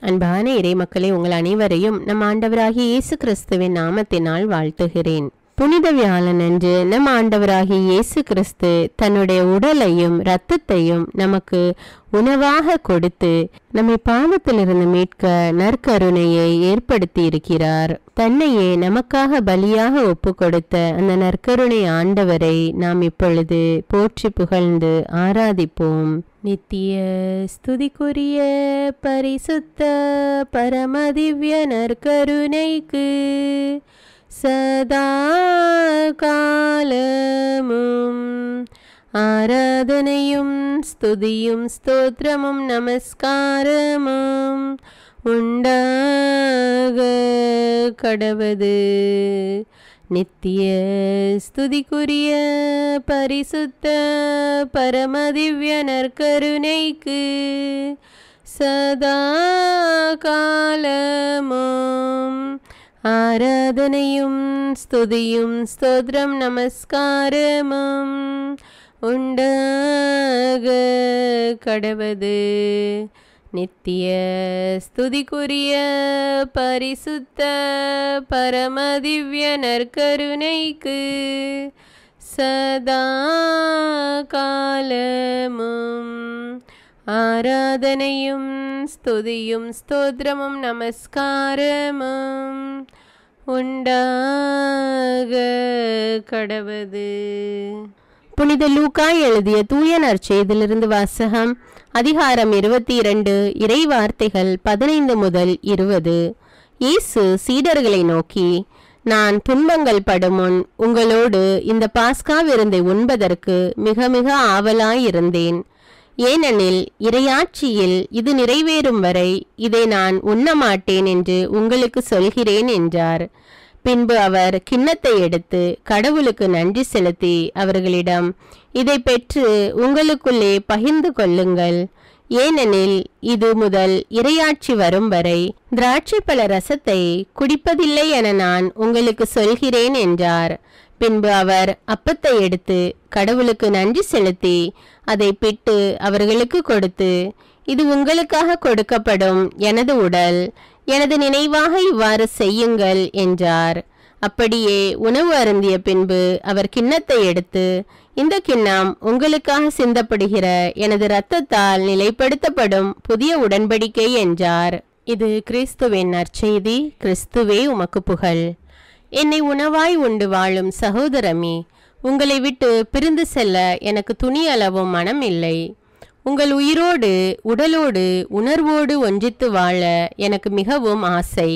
அன்பான இறை மக்களே, உங்கள் அனைவரையும் நம் ஆண்டவராகிய இயேசு கிறிஸ்துவின் நாமத்தினால் வாழ்த்துகிறேன். புனித வியாழன் அன்று நம் ஆண்டவராகிய இயேசு கிறிஸ்து தன்னுடைய உடலையும் இரத்தத்தையும் நமக்கு உணவாக கொடுத்து நம்மை பாவத்திலிருந்து மீட்க நற்கருணையை ஏற்படுத்தி இருக்கிறார். தன்னையே நமக்காக பலியாக ஒப்பு கொடுத்த அந்த நற்கருணை ஆண்டவரை நாம் இப்பொழுது போற்றி புகழ்ந்து ஆராதிப்போம். நித்திய ஸ்துதிக்குரிய பரிசுத்த பரமதிவ்ய நற்கருணைக்கு சதா காலமும் ஆராதனையும் ஸ்துதியும் ஸ்தோத்திரமும் நமஸ்காரமும் உண்டாக கடவது. நித்திய ஸ்துதிக்குரிய பரிசுத்த பரமதிவ்ய நற்கருணைக்கு சதா காலமும் ஆராதனையும் ஸ்துதியும் ஸ்தோத்திரம் நமஸ்காரமும் உண்டாக கடவது. நித்திய ஸ்துதிக்குரிய பரிசுத்த பரமதிவ்ய நற்கருணைக்கு சதா காலமும் ஆராதனையும் ஸ்துதியும் ஸ்தோத்திரமும் நமஸ்காரமும் உண்டாக கடவது. புனித லூக்கா எழுதிய தூய நற்செய்தியிலிருந்து வாசகம். அதிகாரம் 22, இறை வார்த்தைகள் 15 முதல் 20. இயேசு சீடர்களை நோக்கி, நான் துன்பங்கள் படுமுன் உங்களோடு இந்த பாஸ்கா விருந்தை உண்பதற்கு மிக மிக ஆவலாயிருந்தேன். ஏனெனில் இறையாட்சியில் இது நிறைவேறும் வரை இதை நான் உண்ணமாட்டேன் என்று உங்களுக்கு சொல்கிறேன் என்றார். பின்பு அவர் கிண்ணத்தை எடுத்து கடவுளுக்கு நன்றி செலுத்தி அவர்களிடம், இதை பெற்று உங்களுக்குள்ளே பகிர்ந்து கொள்ளுங்கள். ஏனெனில் இது முதல் இறையாட்சி வரும் வரை திராட்சை பழ ரசத்தை குடிப்பதில்லை என நான் உங்களுக்கு சொல்கிறேன் என்றார். பின்பு அவர் அப்பத்தை எடுத்து கடவுளுக்கு நன்றி செலுத்தி அதை பிட்டு அவர்களுக்கு கொடுத்து, இது உங்களுக்காக கொடுக்கப்படும் எனது உடல், எனது நினைவாக இவ்வாறு செய்யுங்கள் என்றார். அப்படியே உணவு அருந்திய பின்பு அவர் கிண்ணத்தை எடுத்து, இந்த கிண்ணம் உங்களுக்காக சிந்தப்படுகிற எனது இரத்தத்தால் நிலைப்படுத்தப்படும் புதிய உடன்படிக்கை என்றார். இது கிறிஸ்துவின் நற்செய்தி. கிறிஸ்துவே உமக்கு புகழ். என்னை உணவாய் உண்டு வாழும் சகோதரமே, உங்களை விட்டு பிரிந்து செல்ல எனக்கு துணியளவும் மனம் இல்லை. உங்கள் உயிரோடு உடலோடு உணர்வோடு ஒன்றித்து வாழ எனக்கு மிகவும் ஆசை.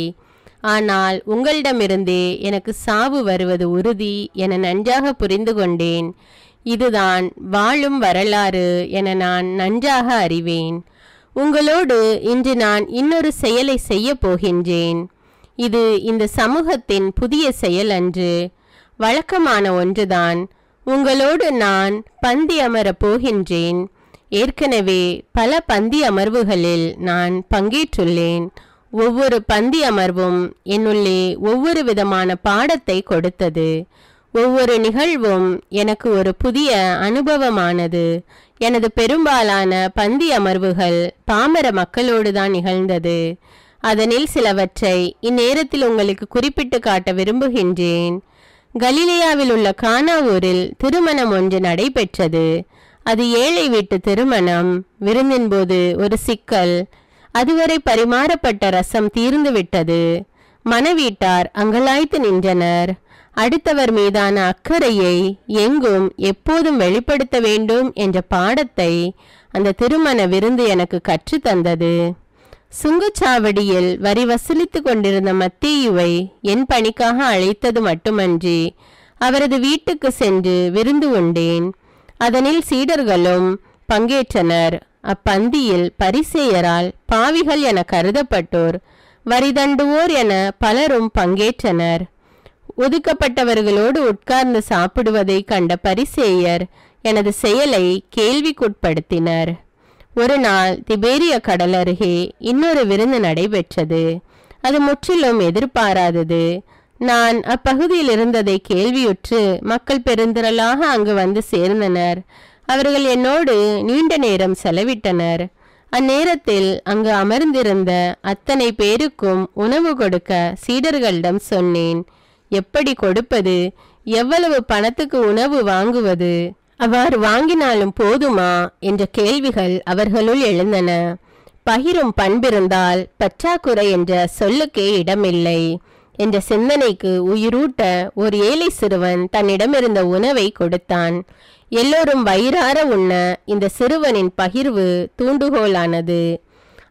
ஆனால் உங்களிடமிருந்தே எனக்கு சாவு வருவது உறுதி என நன்றாக புரிந்து கொண்டேன். இதுதான் வாழும் வரலாறு என நான் நன்றாக அறிவேன். உங்களோடு இன்று நான் இன்னொரு செயலை செய்ய போகின்றேன். இது இந்த சமூகத்தின் புதிய செயல் அன்று, வழக்கமான ஒன்றுதான். உங்களோடு நான் பந்தி அமரப் போகின்றேன். ஏற்கனவே பல பந்தி அமர்வுகளில் நான் பங்கேற்றுள்ளேன். ஒவ்வொரு பந்தி அமர்வும் என்னுள்ளே ஒவ்வொரு விதமான பாடத்தை கொடுத்தது. ஒவ்வொரு நிகழ்வும் எனக்கு ஒரு புதிய அனுபவமானது. எனது பெரும்பாலான பந்தி அமர்வுகள் பாமர மக்களோடு தான் நிகழ்ந்தது. அதனில் சிலவற்றை இந்நேரத்தில் உங்களுக்கு குறிப்பிட்டு காட்ட விரும்புகின்றேன். கலிலேயாவில் உள்ள கானா ஊரில் திருமணம் ஒன்று நடைபெற்றது. அது ஏழை வீட்டு திருமணம். விருந்தின் போது ஒரு சிக்கல். அதுவரை பரிமாறப்பட்ட ரசம் தீர்ந்து விட்டது. மணவீட்டார் அங்கலாய்த்து நின்றனர். அடுத்தவர் மீதான அக்கறையை எங்கும் எப்போதும் வெளிப்படுத்த வேண்டும் என்ற பாடத்தை அந்த திருமண விருந்து எனக்கு கற்றுத்தந்தது. சுங்கச்சாவடியில் வரி வசூலித்து கொண்டிருந்த மத்தேயுவை என் பணிக்காக அழைத்தது மட்டுமன்றி அவரது வீட்டுக்கு சென்று விருந்து உண்டேன். அதனில் சீடர்களும் பங்கேற்றனர். அப்பந்தியில் பரிசேயரால் பாவிகள் என கருதப்பட்டோர், வரிதண்டுவோர் என பலரும் பங்கேற்றனர். ஒதுக்கப்பட்டவர்களோடு உட்கார்ந்து சாப்பிடுவதை கண்ட பரிசேயர் எனது செயலை கேள்விக்குட்படுத்தினர். ஒரு நாள் திபேரிய கடல் அருகே இன்னொரு விருந்து நடைபெற்றது. அது முற்றிலும் எதிர்பாராதது. நான் அப்பகுதியில் இருந்ததை கேள்வியுற்று மக்கள் பெருந்திரளாக அங்கு வந்து சேர்ந்தனர். அவர்கள் என்னோடு நீண்ட நேரம் செலவிட்டனர். அந்நேரத்தில் அங்கு அமர்ந்திருந்த அத்தனை பேருக்கும் உணவு கொடுக்க சீடர்களிடம் சொன்னேன். எப்படி கொடுப்பது? எவ்வளவு பணத்துக்கு உணவு வாங்குவது? அவ்வாறு வாங்கினாலும் போதுமா என்ற கேள்விகள் அவர்களுள் எழுந்தன. பகிரும் பண்பிருந்தால் பற்றாக்குறை என்ற சொல்லுக்கே இடமில்லை என்ற சிந்தனைக்கு உயிரூட்ட ஒரு ஏழை சிறுவன் தன்னிடமிருந்த உணவை கொடுத்தான். எல்லோரும் வயிறார உண்ண இந்த சிறுவனின் பகிர்வு தூண்டுகோலானது.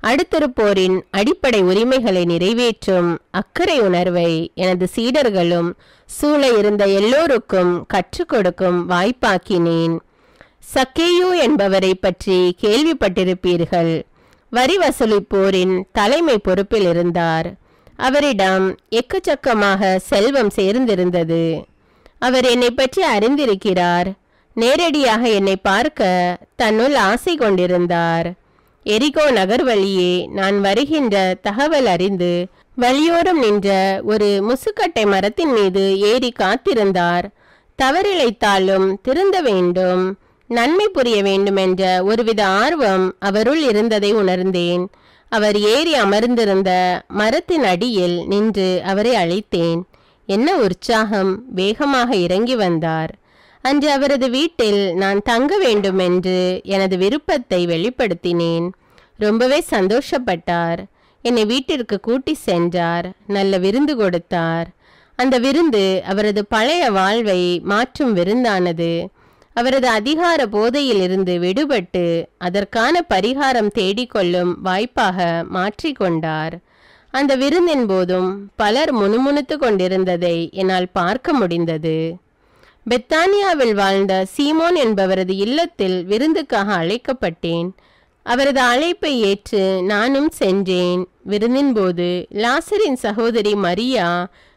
அடுத்திருப்போரின் அடிப்படை உரிமைகளை நிறைவேற்றும் அக்கறை உணர்வை எனது சீடர்களும் சூழ இருந்த எல்லோருக்கும் கற்றுக் கொடுக்கும் வாய்ப்பாக்கினேன். சக்கேயு என்பவரை பற்றி கேள்விப்பட்டிருப்பீர்கள். வரி வசூலிப்போரின் தலைமை பொறுப்பில் இருந்தார். அவரிடம் எக்கச்சக்கமாக செல்வம் சேர்ந்திருந்தது. அவர் என்னை பற்றி அறிந்திருக்கிறார். நேரடியாக என்னை பார்க்க தன்னுள் ஆசை கொண்டிருந்தார். எரிகோ நகர் வழியே நான் வருகின்ற தகவல் அறிந்து வழியோரம் நின்ற ஒரு முசுக்கட்டை மரத்தின் மீது ஏறி காத்திருந்தார். தவறிழைத்தாலும் திருந்த வேண்டும், நன்மை புரிய வேண்டும் என்ற ஒருவித ஆர்வம் அவருள் இருந்ததை உணர்ந்தேன். அவர் ஏறி அமர்ந்திருந்த மரத்தின் அடியில் நின்று அவரை அழைத்தேன். என்ன உற்சாகம்! வேகமாக இறங்கி வந்தார். அன்று அவரது வீட்டில் நான் தங்க வேண்டும் என்று எனது விருப்பத்தை வெளிப்படுத்தினேன். ரொம்பவே சந்தோஷப்பட்டார். என்னை வீட்டிற்கு கூட்டி சென்றார். நல்ல விருந்து கொடுத்தார். அந்த விருந்து அவரது பழைய வாழ்வை மாற்றும் விருந்தானது. அவரது அதிகார போதையில் இருந்து விடுபட்டு அதற்கான பரிகாரம் தேடிக்கொள்ளும் வாய்ப்பாக மாற்றிக்கொண்டார். அந்த விருந்தின் போதும் பலர் முணுமுணுத்து கொண்டிருந்ததை என்னால் பார்க்க முடிந்தது. பெத்தானியாவில் வாழ்ந்த சீமோன் என்பவரது இல்லத்தில் விருந்துக்காக அழைக்கப்பட்டேன். அவரது அழைப்பை ஏற்று நானும் சென்றேன். விருந்தின் போது லாசரின் சகோதரி மரியா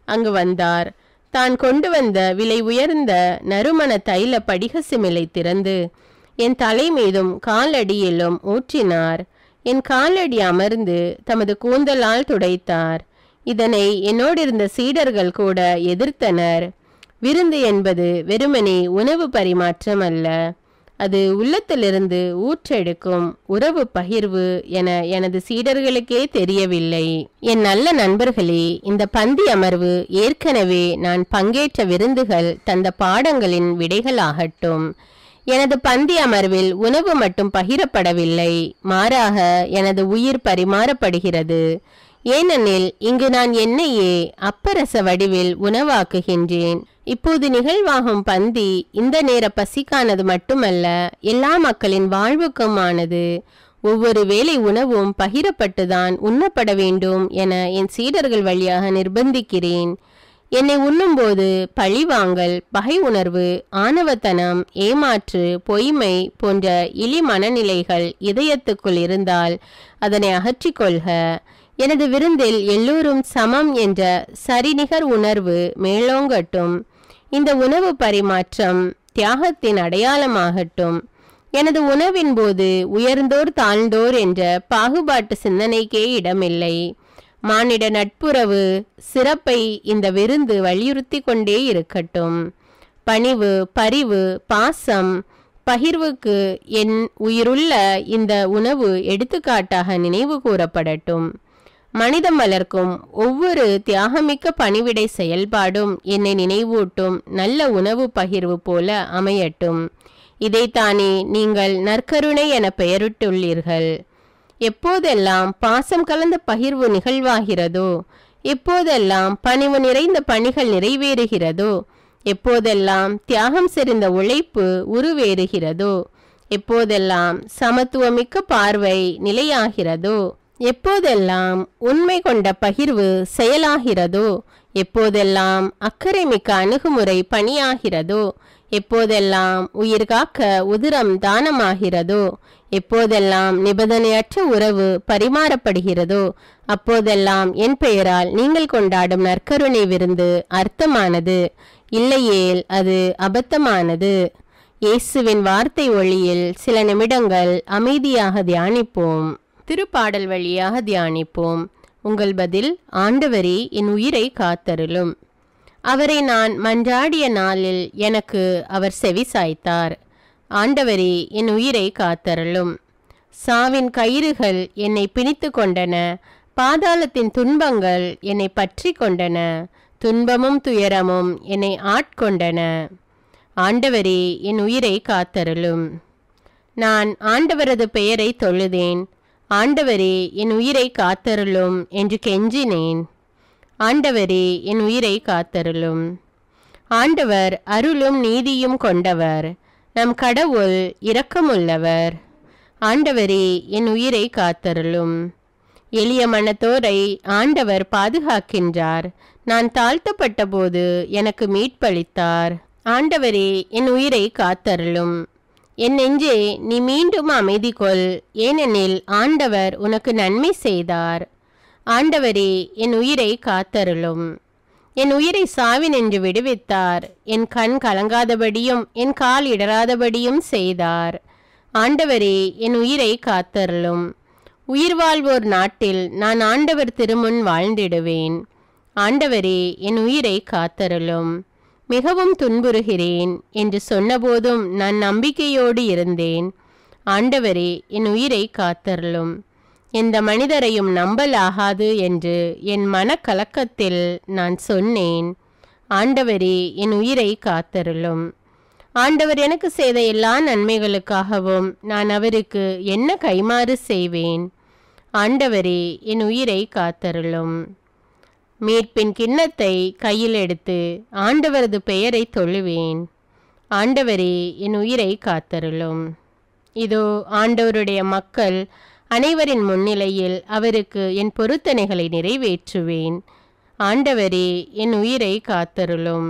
அங்கு வந்தார். தான் கொண்டு வந்த விலை உயர்ந்த நறுமண தைல படிக சிமிலை திறந்து என் தலை மீதும் காலடியிலும் ஊற்றினார். என் காலடி அமர்ந்து தமது கூந்தலால் துடைத்தார். இதனை என்னோடிருந்த சீடர்கள் கூட எதிர்த்தனர். விருந்து என்பது வெறுமனே உணவு பரிமாற்றம் அல்ல, அது உள்ளத்திலிருந்து ஊற்றெடுக்கும் உறவு பகிர்வு என எனது சீடர்களுக்கே தெரியவில்லை. என் நல்ல நண்பர்களே, இந்த பந்தி அமர்வு ஏற்கனவே நான் பங்கேற்ற விருந்துகள் தந்த பாடங்களின் விடைகளாகட்டும். எனது பந்தி அமர்வில் உணவு மட்டும் பகிரப்படவில்லை, மாறாக எனது உயிர் பரிமாறப்படுகிறது. ஏனெனில் இங்கு நான் என்னையே அப்பரச வடிவில் உணவாக்குகின்றேன். இப்போது நிகழ்வாகும் பந்தி இந்த நேர பசிக்கானது மட்டுமல்ல, எல்லா மக்களின் வாழ்வுக்குமானது. ஒவ்வொரு வேளை உணவும் பகிரப்பட்டுதான் உண்ணப்பட வேண்டும் என என் சீடர்கள் வழியாக நிர்பந்திக்கிறேன். என்னை உண்ணும்போது பழிவாங்கல், பகை உணர்வு, ஆணவத்தனம், ஏமாற்று, பொய்மை போன்ற இழி மனநிலைகள் இதயத்துக்குள் இருந்தால் அதனை அகற்றிக்கொள்க. எனது விருந்தில் எல்லோரும் சமம் என்ற சரிநிகர் உணர்வு மேலோங்கட்டும். இந்த உணவு பரிமாற்றம் தியாகத்தின் அடையாளமாகட்டும். எனது உணவின் போது உயர்ந்தோர் தாழ்ந்தோர் என்ற பாகுபாட்டு சிந்தனைக்கே இடமில்லை. மானிட நட்புறவு சிறப்பை இந்த விருந்து வலியுறுத்தி கொண்டே இருக்கட்டும். பணிவு, பரிவு, பாசம், பகிர்வுக்கு என் உயிருள்ள இந்த உணவு எடுத்துக்காட்டாக நினைவு கூறப்படட்டும். மனிதம் வளர்க்கும் ஒவ்வொரு தியாகமிக்க பணிவிடை செயல்பாடும் என்னை நினைவூட்டும் நல்ல உணவு பகிர்வு போல அமையட்டும். இதைத்தானே நீங்கள் நற்கருணை என பெயரிட்டுள்ளீர்கள். எப்போதெல்லாம் பாசம் கலந்த பகிர்வு நிகழ்வாகிறதோ, எப்போதெல்லாம் பணிவு நிறைந்த பணிகள் நிறைவேறுகிறதோ, எப்போதெல்லாம் தியாகம் செறிந்த உழைப்பு உருவேறுகிறதோ, எப்போதெல்லாம் சமத்துவமிக்க பார்வை நிலையாகிறதோ, எப்போதெல்லாம் உண்மை கொண்ட பகிர்வு செயலாகிறதோ, எப்போதெல்லாம் அக்கறை மிக்க அணுகுமுறை பணியாகிறதோ, எப்போதெல்லாம் உயிர் காக்க உதிரம் தானமாகிறதோ, எப்போதெல்லாம் நிபந்தனையற்ற உறவு பரிமாறப்படுகிறதோ, அப்போதெல்லாம் என் பெயரால் நீங்கள் கொண்டாடும் நற்கருணை விருந்து அர்த்தமானது, இல்லையேல் அது அபத்தமானது. இயேசுவின் வார்த்தை ஒளியில் சில நிமிடங்கள் அமைதியாக தியானிப்போம். திருப்பாடல் வழியாக தியானிப்போம். உங்கள் பதில்: ஆண்டவரே, என் உயிரை காத்தருளும். அவரை நான் மன்றாடிய நாளில் எனக்கு அவர் செவி சாய்த்தார். ஆண்டவரே, என் உயிரை காத்தருளும். சாவின் கயிறுகள் என்னை பிணித்து கொண்டன, பாதாளத்தின் துன்பங்கள் என்னை பற்றி கொண்டன, துன்பமும் துயரமும் என்னை ஆட்கொண்டன. ஆண்டவரே, என் உயிரை காத்தருளும். நான் ஆண்டவரது பெயரை தொழுதேன். ஆண்டவரே, என் உயிரை காத்தருளும் என்று கெஞ்சினேன். ஆண்டவரே, என் உயிரை காத்தருளும். ஆண்டவர் அருளும் நீதியும் கொண்டவர், நம் கடவுள் இரக்கமுள்ளவர். ஆண்டவரே, என் உயிரை காத்தருளும். எளிய மனத்தோரை ஆண்டவர் பாதுகாக்கின்றார். நான் தாழ்த்தப்பட்ட போது எனக்கு மீட்பளித்தார். ஆண்டவரே, என் உயிரை காத்தருளும். என் நெஞ்சே, நீ மீண்டும் அமைதி கொள், ஏனெனில் ஆண்டவர் உனக்கு நன்மை செய்தார். ஆண்டவரே, என் உயிரை காத்தருளும். என் உயிரை சாவினின்று விடுவித்தார். என் கண் கலங்காதபடியும் என் கால் இடராதபடியும் செய்தார். ஆண்டவரே, என் உயிரை காத்தருளும். உயிர் வாழ்வோர் நாட்டில் நான் ஆண்டவர் திருமுன் வாழ்ந்திடுவேன். ஆண்டவரே, என் உயிரை காத்தருளும். மிகவும் துன்புறுகிறேன் என்று சொன்னபோதும் நான் நம்பிக்கையோடு இருந்தேன். ஆண்டவரே, என் உயிரை காத்தருளும். எந்த மனிதரையும் நம்பலாகாது என்று என் மனக்கலக்கத்தில் நான் சொன்னேன். ஆண்டவரே, என் உயிரை காத்தருளும். ஆண்டவர் எனக்கு செய்த எல்லா நன்மைகளுக்காகவும் நான் அவருக்கு என்ன கைமாறு செய்வேன்? ஆண்டவரே, என் உயிரை காத்தருளும். மீட்பின் கிண்ணத்தை கையில் எடுத்து ஆண்டவரது பெயரை தொழுவேன். ஆண்டவரே, என் உயிரை காத்தருளும். இதோ ஆண்டவருடைய மக்கள் அனைவரின் முன்னிலையில் அவருக்கு என் பொருத்தனைகளை நிறைவேற்றுவேன். ஆண்டவரே, என் உயிரை காத்தருளும்.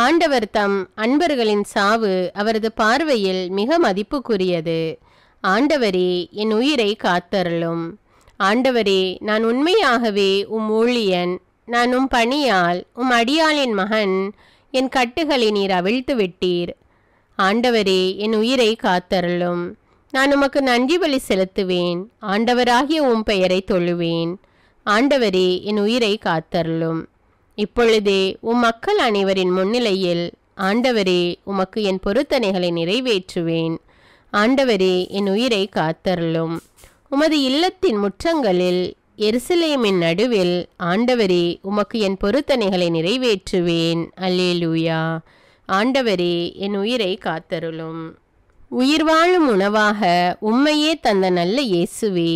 ஆண்டவர் தம் அன்பர்களின் சாவு அவரது பார்வையில் மிக மதிப்புக்குரியது. ஆண்டவரே, என் உயிரை காத்தருளும். ஆண்டவரே, நான் உண்மையாகவே உம் ஊழியன். நான் உம் பணியால் உம் அடியாளின் மகன். என் கட்டுகளை நீர் அவிழ்த்து விட்டீர். ஆண்டவரே, என் உயிரை காத்தருளும். நான் உமக்கு நன்றி பலி செலுத்துவேன். ஆண்டவராகிய உம் பெயரை தொழுவேன். ஆண்டவரே, என் உயிரை காத்தருளும். இப்பொழுதே உம் மக்கள் அனைவரின் முன்னிலையில் ஆண்டவரே, உமக்கு என் பொருத்தனைகளை நிறைவேற்றுவேன். ஆண்டவரே, என் உயிரை காத்தருளும். உமது இல்லத்தின் முற்றங்களில் எருசலேமின் நடுவில் ஆண்டவரே, உமக்கு என் பொருத்தனைகளை நிறைவேற்றுவேன். அல்லேலூயா. ஆண்டவரே, என் உயிரை காத்தருளும். உயிர் வாழும் உணவாக உம்மையே தந்த நல்ல இயேசுவே,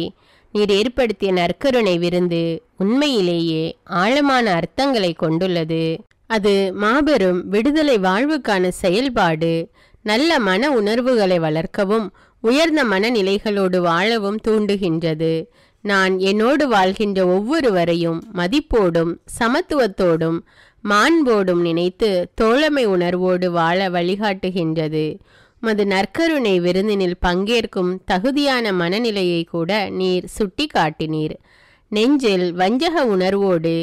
நீர் ஏற்படுத்திய நற்கருணை விருந்து உண்மையிலேயே ஆழமான அர்த்தங்களை கொண்டுள்ளது. அது மாபெரும் விடுதலை வாழ்வுக்கான செயல்பாடு. நல்ல மன உணர்வுகளை வளர்க்கவும் உயர்ந்த மனநிலைகளோடு வாழவும் தூண்டுகின்றது. நான் என்னோடு வாழ்கின்ற ஒவ்வொருவரையும் மதிப்போடும் சமத்துவத்தோடும் மாண்போடும் நினைத்து தோழமை உணர்வோடு வாழ வழிகாட்டுகின்றது. மது நற்கருணை விருந்தினில் பங்கேற்கும் தகுதியான மனநிலையை கூட நீர் சுட்டி காட்டினீர். நெஞ்சில் வஞ்சக உணர்வோடு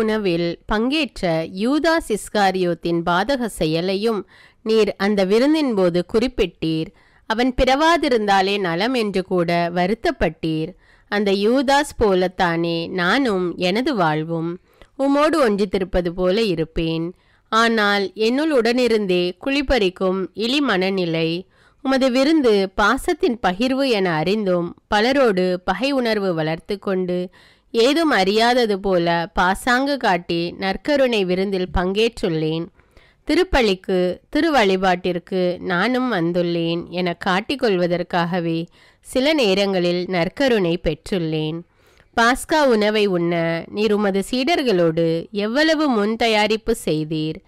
உணவில் பங்கேற்ற யூதாஸ் இஸ்காரியோத்தின் பாதக செயலையும் நீர் அந்த விருந்தின் போது குறிப்பிட்டீர். அவன் பிறவாதிருந்தாலே நலம் என்று கூட வருத்தப்பட்டீர். அந்த யூதாஸ் போலத்தானே நானும் எனது வாழ்வும் உமோடு ஒன்றித்திருப்பது போல இருப்பேன். ஆனால் என்னுள் உடனிருந்தே குளிப்பறிக்கும் இழி மனநிலை. உமது விருந்து பாசத்தின் பகிர்வு என அறிந்தும் பலரோடு பகை உணர்வு வளர்த்து கொண்டு ஏதும் அறியாதது போல பாசாங்கு காட்டி நற்கருணை விருந்தில் பங்கேற்றுள்ளேன். திருப்பலிக்கு திரு வழிபாட்டிற்கு நானும் வந்துள்ளேன் என காட்டிக்கொள்வதற்காகவே சில நேரங்களில் நற்கருணை பெற்றுள்ளேன். பாஸ்கா உணவை உண்ண நீர் உமது சீடர்களோடு எவ்வளவு முன் தயாரிப்பு செய்தீர்.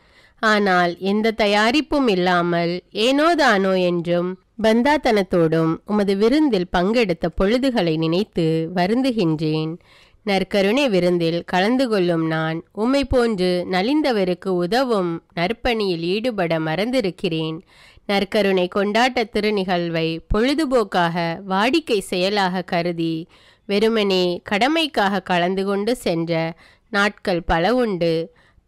ஆனால் எந்த தயாரிப்பும் இல்லாமல் ஏனோதானோ என்றும் பந்தாத்தனத்தோடும் உமது விருந்தில் பங்கெடுத்த பொழுதுகளை நினைத்து வருந்துகின்றேன். நற்கருணை விருந்தில் கலந்து கொள்ளும் நான் உம்மை போன்று நலிந்தவருக்கு உதவும் நற்பணியில் ஈடுபட மறந்திருக்கிறேன். நற்கருணை கொண்டாட்ட திருநிகழ்வை பொழுதுபோக்காக வாடிக்கை செயலாக கருதி வெறுமனே கடமைக்காக கலந்து கொண்டு சென்ற நாட்கள் பல உண்டு.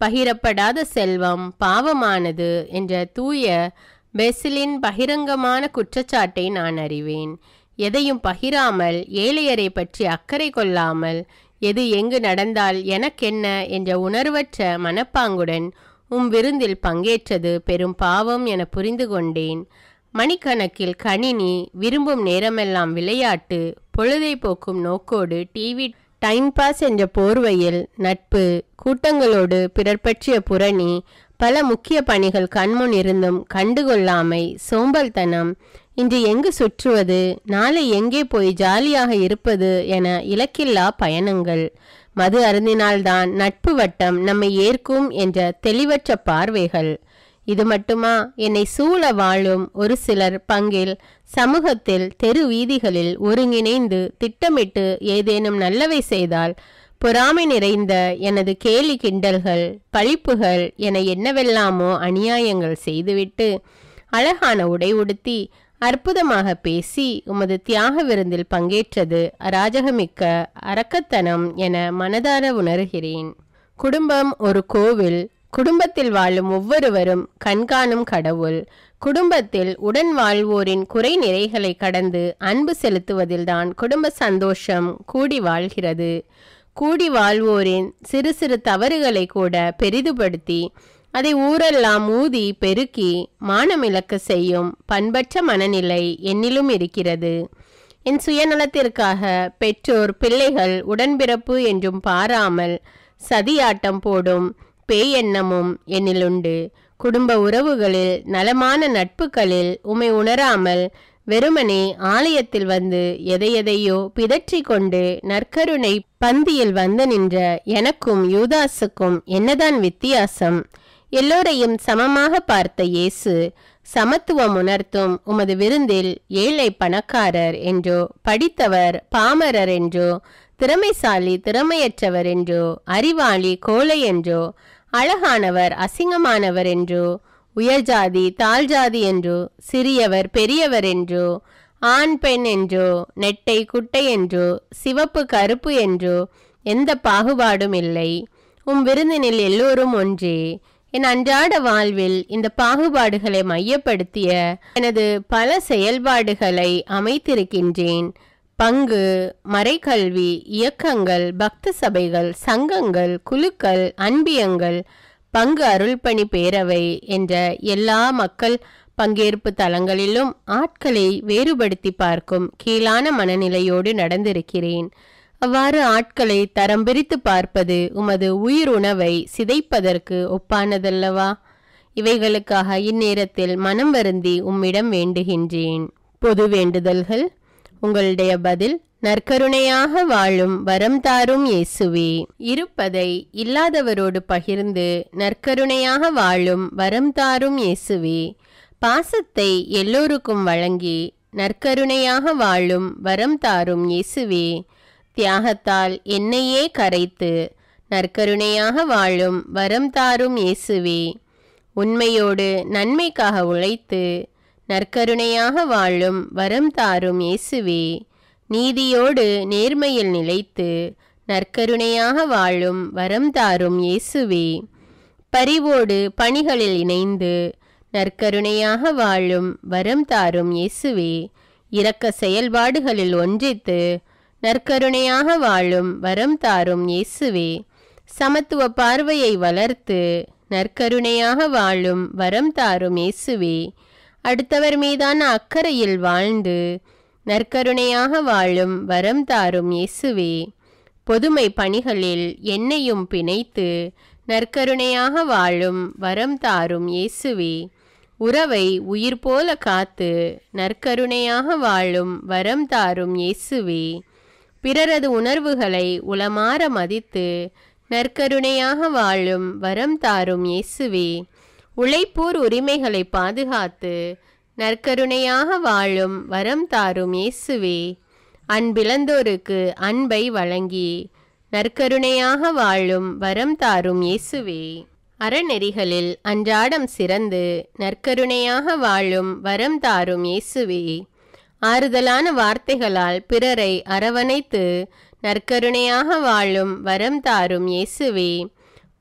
பகிரப்படாத செல்வம் பாவமானது என்ற தூய பெசிலின் பகிரங்கமான குற்றச்சாட்டை நான் அறிவேன். எதையும் பகிராமல் ஏழையரை பற்றி அக்கறை கொள்ளாமல் எது எங்கு நடந்தால் எனக்கென்ன என்ற உணர்வற்ற மனப்பாங்குடன் விருந்தில் பங்கேற்றது பெரும் பாவம் என புரிந்து கொண்டேன். மணிக்கணக்கில் கணினி, விரும்பும் நேரமெல்லாம் விளையாட்டு, பொழுதை போக்கும் நோக்கோடு டிவி, டைம் பாஸ் என்ற போர்வையில் நட்பு, கூட்டங்களோடு பிறர் பற்றிய புரணி, பல முக்கிய பணிகள் கண்முன் இருந்தும் கண்டுகொள்ளாமை, சோம்பல்தனம், இன்று எங்கு சுற்றுவது, நாளை எங்கே போய் ஜாலியாக இருப்பது என இலக்கில்லா பயணங்கள், மது அருந்தினால்தான் நட்பு வட்டம் நம்மை ஏற்கும் என்ற தெளிவற்ற பார்வைகள். இது மட்டுமா, என்னை சூழ வாழும் ஒரு சிலர் பங்கில் சமூகத்தில், தெரு வீதிகளில் ஒருங்கிணைந்து திட்டமிட்டு ஏதேனும் நல்லவை செய்தால் பொறாமை நிறைந்த எனது கேலி கிண்டல்கள், பழிப்புகள் என என்னவெல்லாமோ அநியாயங்கள் செய்துவிட்டு அழகான உடை உடுத்தி அற்புதமாக பேசி உமது தியாக விருந்தில் பங்கேற்றது அராஜகமிக்க அரக்கத்தனம் என மனதார உணர்கிறேன். குடும்பம் ஒரு கோவில். குடும்பத்தில் வாழும் ஒவ்வொருவரும் கண்காணும் கடவுள். குடும்பத்தில் உடன் வாழ்வோரின் குறை நிறைகளை கடந்து அன்பு செலுத்துவதில்தான் குடும்ப சந்தோஷம் கூடி வாழ்கிறது. கூடி வாழ்வோரின் சிறு சிறு தவறுகளை கூட பெரிதுபடுத்தி அதை ஊரெல்லாம் ஊதி பெருக்கி மானமிழக்க செய்யும் பண்பற்ற மனநிலை என்னிலும் இருக்கிறது. என் சுயநலத்திற்காக பெற்றோர் பிள்ளைகள் உடன்பிறப்பு என்றும் பாராமல் சதியாட்டம் போடும் பேயெண்ணமும் என்னிலுண்டு. குடும்ப உறவுகளில், நலமான நட்புகளில் உமை உணராமல் வெறுமனே ஆலயத்தில் வந்து எதையெதையோ பிதற்றி கொண்டு நற்கருணை பந்தியில் வந்து நின்ற எனக்கும் யூதாசுக்கும் என்னதான் வித்தியாசம்? எல்லோரையும் சமமாக பார்த்த இயேசு சமத்துவம் உணர்த்தும் உமது விருந்தில் ஏழை பணக்காரர் என்றோ, படித்தவர் பாமரர் என்றோ, திறமைசாலி திறமையற்றவர் என்றோ, அறிவாளி கோழை என்றோ, அழகானவர் அசிங்கமானவர் என்றோ, உயர்ஜாதி தாழ்ஜாதி என்றோ, சிறியவர் பெரியவர் என்றோ, ஆண் பெண் என்றோ, நெட்டை குட்டை என்றோ, சிவப்பு கருப்பு என்றோ எந்த பாகுபாடும் இல்லை. விருந்தினில் எல்லோரும் ஒன்றே. என் அன்றாட வாழ்வில் இந்த பாகுபாடுகளை மையப்படுத்திய எனது பல செயல்பாடுகளை அமைத்திருக்கின்றேன். பங்கு, மறைக்கல்வி, இயக்கங்கள், பக்த சபைகள், சங்கங்கள், குழுக்கள், அன்பியங்கள், பங்கு அருள்பணி பேரவை என்ற எல்லா மக்கள் பங்கேற்பு தலங்களிலும் ஆட்களை வேறுபடுத்தி பார்க்கும் கீழான மனநிலையோடு நடந்திருக்கிறேன். அவ்வாறு ஆட்களை தரம் பிரித்து பார்ப்பது உமது உயிர் உணவை சிதைப்பதற்கு ஒப்பானதல்லவா? இவைகளுக்காக இந்நேரத்தில் மனம் வருந்தி உம்மிடம் வேண்டுகின்றேன். பொது வேண்டுதல்கள். உங்களுடைய பதில்: நற்கருணையாக வாழும் வரம் தாரும் இயேசுவே. இருப்பதை இல்லாதவரோடு பகிர்ந்து நற்கருணையாக வாழும் வரம் தாரும் இயேசுவே. பாசத்தை எல்லோருக்கும் வழங்கி நற்கருணையாக வாழும் வரம் தாரும் இயேசுவே. தியாகத்தால் என்னையே கரைத்து நற்கருணையாக வாழும் வரம் தாரும் இயேசுவே. உண்மையோடு நன்மைக்காக உழைத்து நற்கருணையாக வாழும் வரம் தாரும் இயேசுவே. நீதியோடு நேர்மையில் நிலைத்து நற்கருணையாக வாழும் வரம் தாரும் இயேசுவே. பரிவோடு பணிகளில் இணைந்து நற்கருணையாக வாழும் வரம் தாரும் இயேசுவே. இரக்க செயல்பாடுகளில் ஒன்றித்து நற்கருணையாக வாழும் வரம் தாரும் இயேசுவே. சமத்துவ பார்வையை வளர்த்து நற்கருணையாக வாழும் வரம் தாரும் இயேசுவே. அடுத்தவர் மீதான அக்கறையில் வாழ்ந்து நற்கருணையாக வாழும் வரம் தாரும் இயேசுவே. பொதுமை பணிகளில் என்னையும் பிணைத்து நற்கருணையாக வாழும் வரம் தாரும் இயேசுவே. உறவை உயிர் போல காத்து நற்கருணையாக வாழும் வரம் தாரும் இயேசுவே. பிறரது உணர்வுகளை உளமாற மதித்து நற்கருணையாக வாழும் வரம் தாரும் இயேசுவே. உழைப்போர் உரிமைகளை பாதுகாத்து நற்கருணையாக வாழும் வரம் தாரும் இயேசுவே. அன்பிழந்தோருக்கு அன்பை வழங்கி நற்கருணையாக வாழும் வரம் தாரும் இயேசுவே. அறநெறிகளில் அன்றாடம் சிறந்து நற்கருணையாக வாழும் வரம் தாரும் இயேசுவே. ஆறுதலான வார்த்தைகளால் பிறரை அரவணைத்து நற்கருணையாக வாழும் வரம் தாரும் இயேசுவே.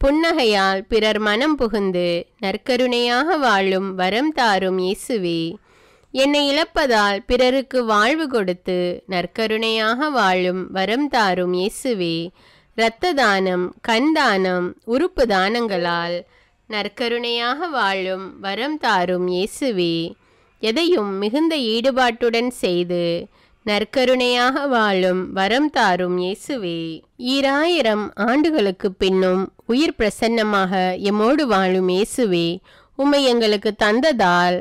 புன்னகையால் பிறர் மனம் புகுந்து நற்கருணையாக வாழும் வரம் தாரும் இயேசுவே. என்னை இழப்பதால் பிறருக்கு வாழ்வு கொடுத்து நற்கருணையாக வாழும் வரம் தாரும் இயேசுவே. இரத்த தானம், கண் தானம், உறுப்பு தானங்களால் நற்கருணையாக வாழும் வரம் தாரும் இயேசுவே. எதையும் மிகுந்த ஈடுபாட்டுடன் செய்து நற்கருணையாக வாழும் வரம் தாரும் இயேசுவே. 2000 ஆண்டுகளுக்கு பின்னும் உயிர் பிரசன்னமாக எம்மோடு வாழும் இயேசுவே, உம்மை எங்களுக்கு தந்ததால்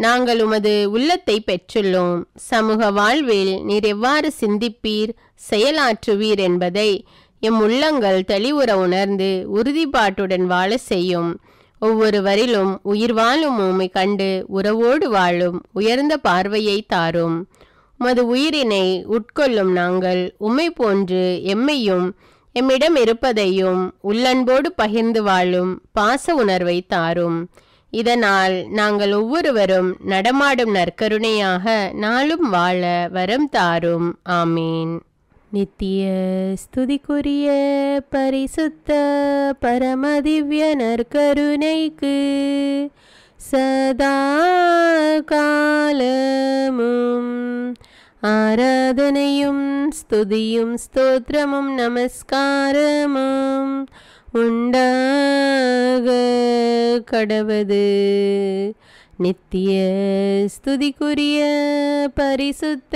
நாங்கள் உமது உள்ளத்தை பெற்றுள்ளோம். சமூக வாழ்வில் நீர் எவ்வாறு சிந்திப்பீர், செயலாற்றுவீர் என்பதை எம் உள்ளங்கள் தெளிவுற உணர்ந்து உறுதிப்பாட்டுடன் வாழ செய்யும். ஒவ்வொருவரிலும் உயிர் வாழும் உம்மை கண்டு உறவோடு வாழும் உயர்ந்த பார்வையை தாரும். உமது உயிரினை உட்கொள்ளும் நாங்கள் உம்மை போன்று எம்மையும் எம்மிடம் இருப்பதையும் உள்ளன்போடு பகிர்ந்து வாழும் பாச உணர்வை தாரும். இதனால் நாங்கள் ஒவ்வொருவரும் நடமாடும் நற்கருணையாக நாளும் வாழ வரம் தாரும். ஆமீன். நித்திய ஸ்துதிக்குரிய பரிசுத்த பரமதிவ்ய நற்கருணைக்கு சதா காலமும் ஆராதனையும் ஸ்துதியும் ஸ்தோத்திரமும் நமஸ்காரமும் உண்டாக கடவது. நித்திய ஸ்துதிக்குரிய பரிசுத்த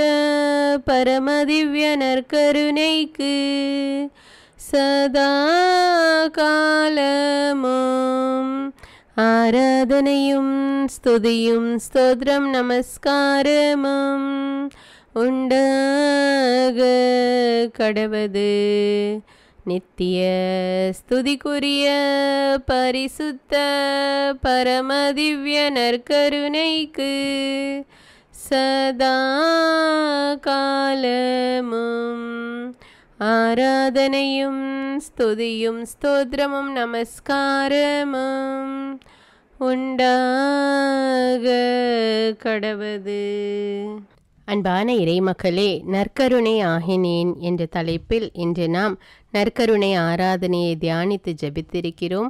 பரமதிவ்ய நற்கருணைக்கு சதா காலமும் ஆராதனையும் ஸ்துதியும் ஸ்தோத்திரம் நமஸ்காரமும் உண்டாக கடவது. நித்திய ஸ்துதிக்குரிய பரிசுத்த பரமதிவ்ய நற்கருணைக்கு சதா காலமும் ஆராதனையும் ஸ்துதியும் ஸ்தோத்திரமும் நமஸ்காரமும் உண்டாக கடவது. அன்பான இறைமக்களே, நற்கருணை ஆகினேன் என்ற தலைப்பில் இன்று நாம் நற்கருணை ஆராதனையை தியானித்து ஜெபித்திருக்கிறோம்.